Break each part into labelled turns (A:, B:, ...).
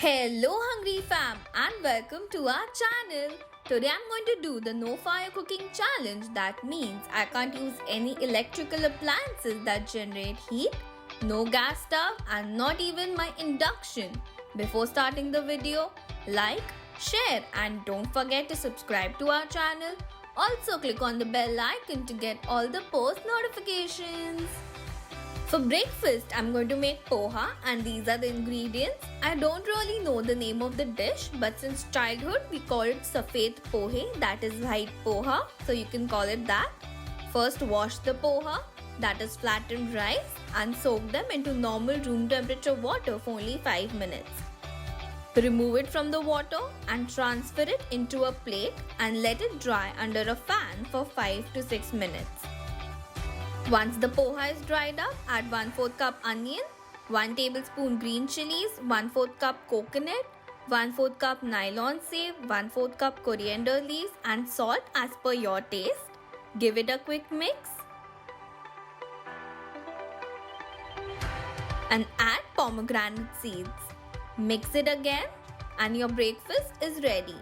A: Hello hungry fam and welcome to our channel. Today I'm going to do the no fire cooking challenge. That means I can't use any electrical appliances that generate heat, no gas stove and not even my induction. Before starting the video, like, share and don't forget to subscribe to our channel. Also click on the bell icon to get all the post notifications. For breakfast, I'm going to make poha and these are the ingredients. I don't really know the name of the dish, but since childhood we call it safed pohe, that is white poha, so you can call it that. First wash the poha, that is flattened rice, and soak them into normal room temperature water for only 5 minutes. Remove it from the water and transfer it into a plate and let it dry under a fan for 5 to 6 minutes. Once the poha is dried up, add 1/4 cup onion, 1 tablespoon green chilies, 1/4 cup coconut, 1/4 cup nylon save, 1/4 cup coriander leaves and salt as per your taste. Give it a quick mix. And add pomegranate seeds. Mix it again and your breakfast is ready.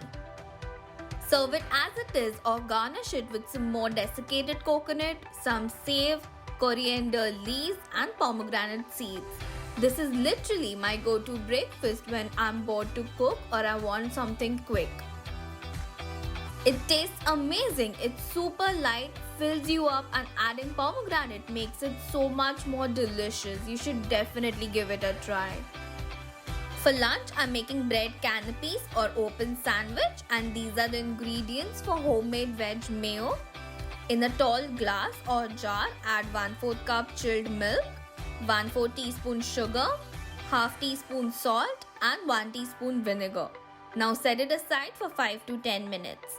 A: Serve it as it is or garnish it with some more desiccated coconut, some save, coriander leaves and pomegranate seeds. This is literally my go-to breakfast when I'm bored to cook or I want something quick. It tastes amazing, it's super light, fills you up and adding pomegranate makes it so much more delicious. You should definitely give it a try. For lunch, I'm making bread canapes or open sandwich and these are the ingredients for homemade veg mayo. In a tall glass or jar, add 1/4 cup chilled milk, 1/4 teaspoon sugar, half teaspoon salt and 1 teaspoon vinegar. Now set it aside for 5 to 10 minutes.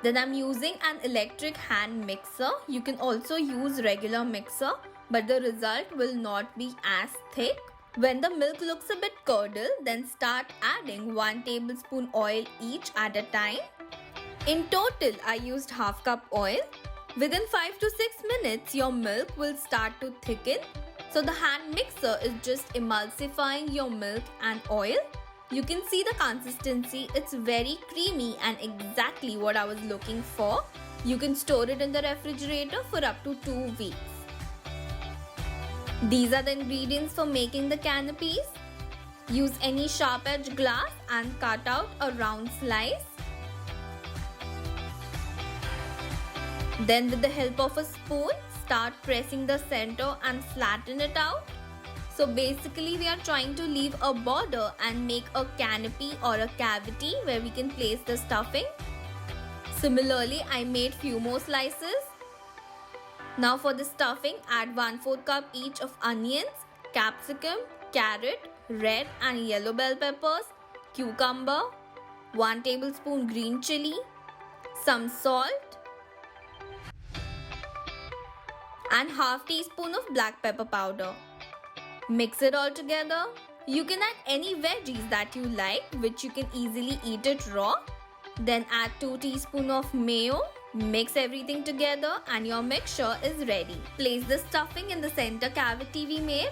A: Then I'm using an electric hand mixer. You can also use regular mixer, but the result will not be as thick. When the milk looks a bit curdled, then start adding 1 tablespoon oil each at a time. In total, I used half cup oil. Within 5 to 6 minutes, your milk will start to thicken. So the hand mixer is just emulsifying your milk and oil. You can see the consistency, it's very creamy and exactly what I was looking for. You can store it in the refrigerator for up to 2 weeks. These are the ingredients for making the canapes. Use any sharp edge glass and cut out a round slice. Then with the help of a spoon, start pressing the center and flatten it out. So basically we are trying to leave a border and make a canopy or a cavity where we can place the stuffing. Similarly, I made few more slices. Now for the stuffing, add 1/4 cup each of onions, capsicum, carrot, red and yellow bell peppers, cucumber, 1 tablespoon green chili, some salt and half teaspoon of black pepper powder. Mix it all together. You can add any veggies that you like, which you can easily eat it raw. Then add 2 teaspoons of mayo. Mix everything together and your mixture is ready. Place the stuffing in the center cavity we made.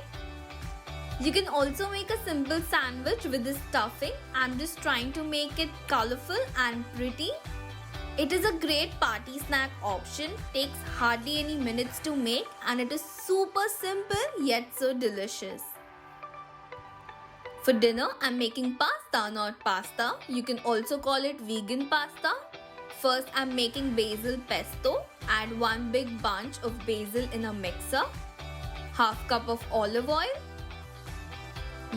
A: You can also make a simple sandwich with this stuffing. I'm just trying to make it colorful and pretty. It is a great party snack option. Takes hardly any minutes to make and it is super simple yet so delicious. For dinner, I'm making pasta, not pasta. You can also call it vegan pasta. First, I'm making basil pesto. Add 1 big bunch of basil in a mixer. Half cup of olive oil.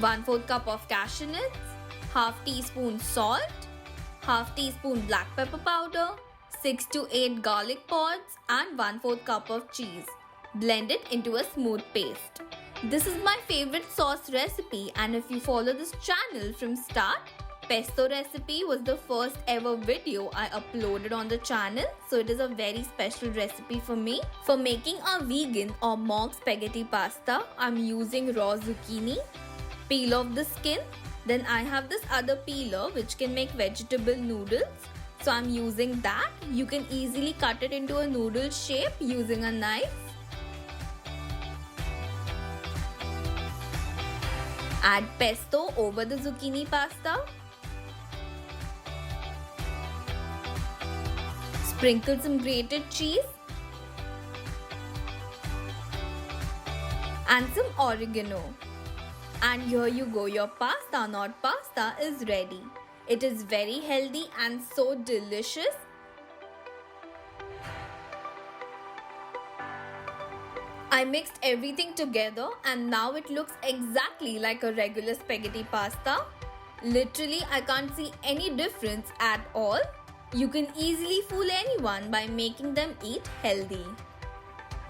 A: 1/4 cup of cashew nuts. Half teaspoon salt. Half teaspoon black pepper powder. 6 to 8 garlic pods and 1/4 cup of cheese. Blend it into a smooth paste. This is my favorite sauce recipe and if you follow this channel from start, pesto recipe was the first ever video I uploaded on the channel, so it is a very special recipe for me. For making a vegan or mock spaghetti pasta, I'm using raw zucchini. Peel off the skin. Then I have this other peeler which can make vegetable noodles. So I'm using that. You can easily cut it into a noodle shape using a knife. Add pesto over the zucchini pasta. Sprinkle some grated cheese and some oregano. And here you go, your pasta not pasta is ready. It is very healthy and so delicious. I mixed everything together and now it looks exactly like a regular spaghetti pasta. Literally, I can't see any difference at all. You can easily fool anyone by making them eat healthy.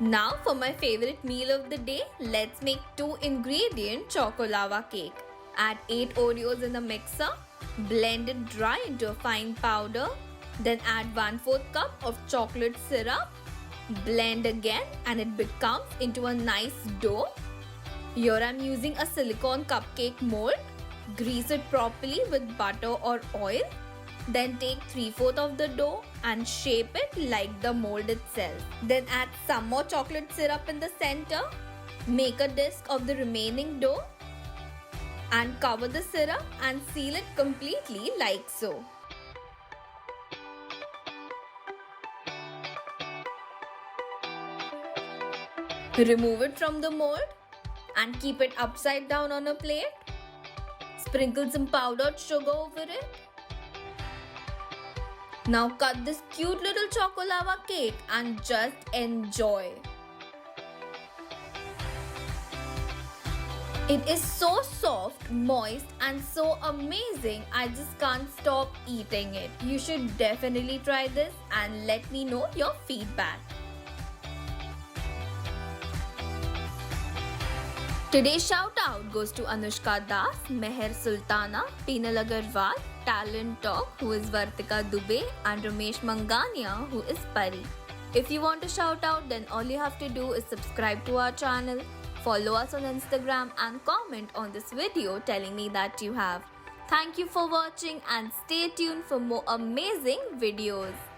A: Now for my favorite meal of the day, let's make 2-ingredient choco lava cake. Add 8 Oreos in the mixer, blend it dry into a fine powder, then add 1/4 cup of chocolate syrup. Blend again and it becomes into a nice dough. Here I'm using a silicone cupcake mold. Grease it properly with butter or oil. Then take 3/4 of the dough and shape it like the mold itself. Then add some more chocolate syrup in the center. Make a disc of the remaining dough and cover the syrup and seal it completely like so. Remove it from the mold and keep it upside down on a plate. Sprinkle some powdered sugar over it. Now cut this cute little choco lava cake and just enjoy. It is so soft, moist and so amazing. I just can't stop eating it. You should definitely try this and let me know your feedback. Today's shout out goes to Anushka Das, Meher Sultana, Peenal Agarwal, Talent Talk, who is Vartika Dubey, and Ramesh Mangania, who is Pari. If you want to shout out, then all you have to do is subscribe to our channel, follow us on Instagram, and comment on this video telling me that you have. Thank you for watching and stay tuned for more amazing videos.